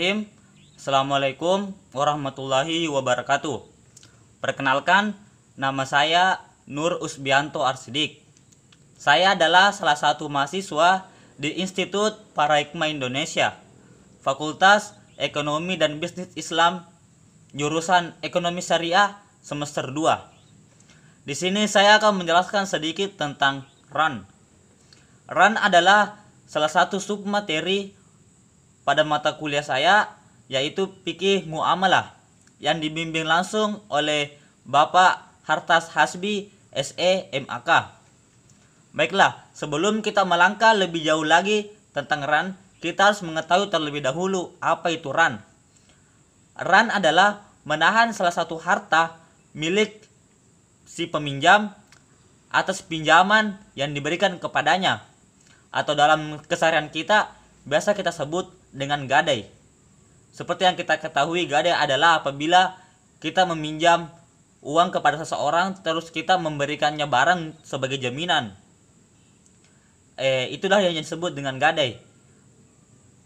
Bismillahirrahmanirrahim. Assalamualaikum warahmatullahi wabarakatuh. Perkenalkan, nama saya Nur Usbianto Arsidik. Saya adalah salah satu mahasiswa di Institut Paraikma Indonesia, Fakultas Ekonomi dan Bisnis Islam, jurusan Ekonomi Syariah semester 2. Di sini saya akan menjelaskan sedikit tentang RAN. RAN adalah salah satu submateri pada mata kuliah saya, yaitu Fikih Muamalah, yang dibimbing langsung oleh Bapak Hartas Hasbi SE MAK. Baiklah, sebelum kita melangkah lebih jauh lagi tentang RAN, kita harus mengetahui terlebih dahulu apa itu RAN. RAN adalah menahan salah satu harta milik si peminjam atas pinjaman yang diberikan kepadanya, atau dalam keseharian kita biasa kita sebut dengan gadai. Seperti yang kita ketahui, gadai adalah apabila kita meminjam uang kepada seseorang terus kita memberikannya barang sebagai jaminan. Itulah yang disebut dengan gadai.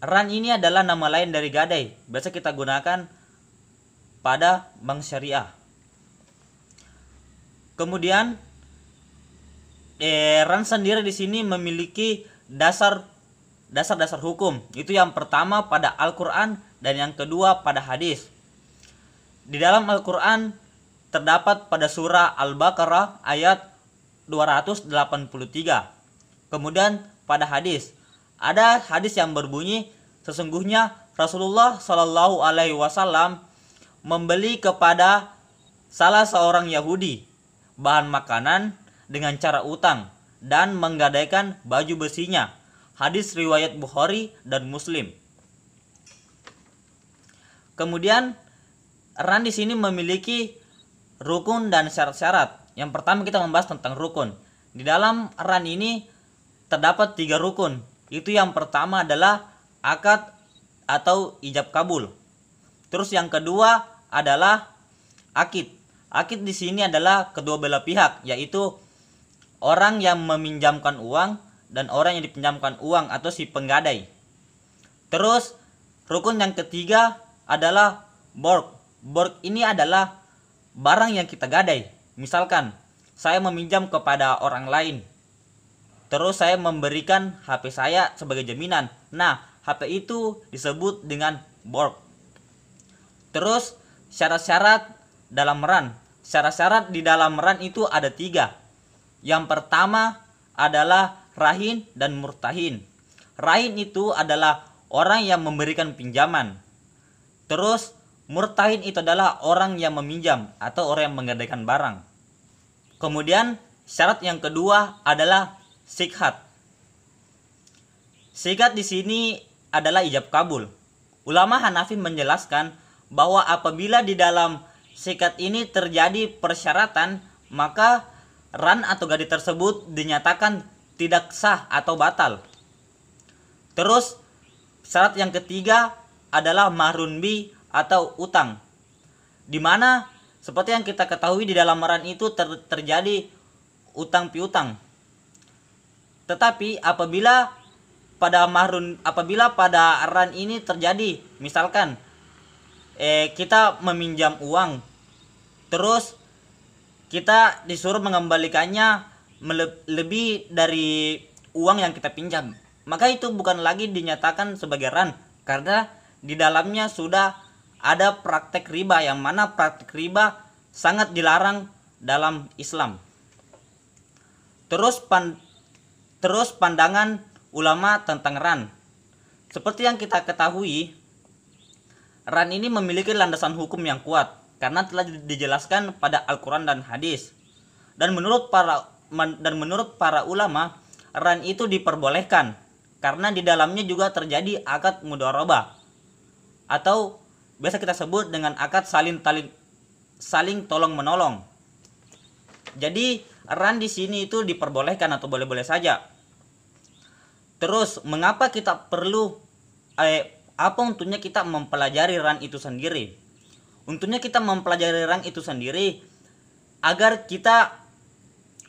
RAN ini adalah nama lain dari gadai, biasa kita gunakan pada bank syariah. Kemudian RAN sendiri di sini memiliki dasar hukum. Itu yang pertama pada Al-Quran dan yang kedua pada hadis. Di dalam Al-Quran terdapat pada surah Al-Baqarah ayat 283. Kemudian pada hadis ada hadis yang berbunyi, sesungguhnya Rasulullah Shallallahu Alaihi Wasallam membeli kepada salah seorang Yahudi bahan makanan dengan cara utang dan menggadaikan baju besinya. Hadis riwayat Bukhari dan Muslim. Kemudian RAN di sini memiliki rukun dan syarat-syarat. Yang pertama kita membahas tentang rukun. Di dalam RAN ini terdapat 3 rukun. Itu yang pertama adalah akad atau ijab kabul. Terus yang kedua adalah akid. Akid di sini adalah kedua belah pihak, yaitu orang yang meminjamkan uang dan orang yang dipinjamkan uang atau si penggadai. Terus rukun yang ketiga adalah borg. Borg ini adalah barang yang kita gadai. Misalkan saya meminjam kepada orang lain, terus saya memberikan HP saya sebagai jaminan. Nah, HP itu disebut dengan borg. Terus syarat-syarat dalam RAN. Syarat-syarat di dalam RAN itu ada 3. Yang pertama adalah rahin dan murtahin. Rahin itu adalah orang yang memberikan pinjaman. Terus murtahin itu adalah orang yang meminjam atau orang yang menggadaikan barang. Kemudian syarat yang kedua adalah sikhat. Sikhat di sini adalah ijab kabul. Ulama Hanafi menjelaskan bahwa apabila di dalam sikhat ini terjadi persyaratan, maka RAN atau gadai tersebut dinyatakan tidak sah atau batal. Terus syarat yang ketiga adalah mahrun bi atau utang, di mana seperti yang kita ketahui di dalam RAN itu terjadi utang piutang. Tetapi apabila pada RAN ini terjadi, misalkan kita meminjam uang, terus kita disuruh mengembalikannya lebih dari uang yang kita pinjam, maka itu bukan lagi dinyatakan sebagai RAN, karena di dalamnya sudah ada praktek riba, yang mana praktek riba sangat dilarang dalam Islam. Terus pandangan ulama tentang RAN. Seperti yang kita ketahui, RAN ini memiliki landasan hukum yang kuat karena telah dijelaskan pada Al-Quran dan hadis. Dan menurut para ulama, RAN itu diperbolehkan karena di dalamnya juga terjadi akad mudharabah, atau biasa kita sebut dengan akad saling tolong menolong. Jadi RAN di sini itu diperbolehkan atau boleh-boleh saja. Terus mengapa kita perlu apa untungnya kita mempelajari RAN itu sendiri? Untungnya kita mempelajari RAN itu sendiri agar kita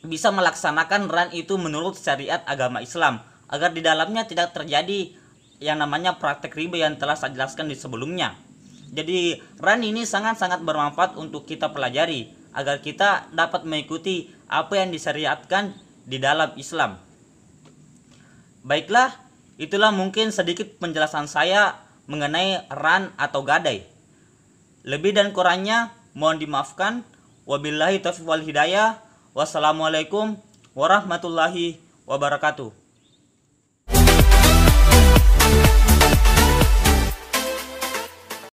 bisa melaksanakan RAN itu menurut syariat agama Islam, agar di dalamnya tidak terjadi yang namanya praktek riba yang telah saya jelaskan di sebelumnya. Jadi RAN ini sangat-sangat bermanfaat untuk kita pelajari agar kita dapat mengikuti apa yang disyariatkan di dalam Islam. Baiklah, itulah mungkin sedikit penjelasan saya mengenai RAN atau gadai. Lebih dan kurangnya mohon dimaafkan. Wabillahi taufiq wal hidayah. Wassalamualaikum warahmatullahi wabarakatuh.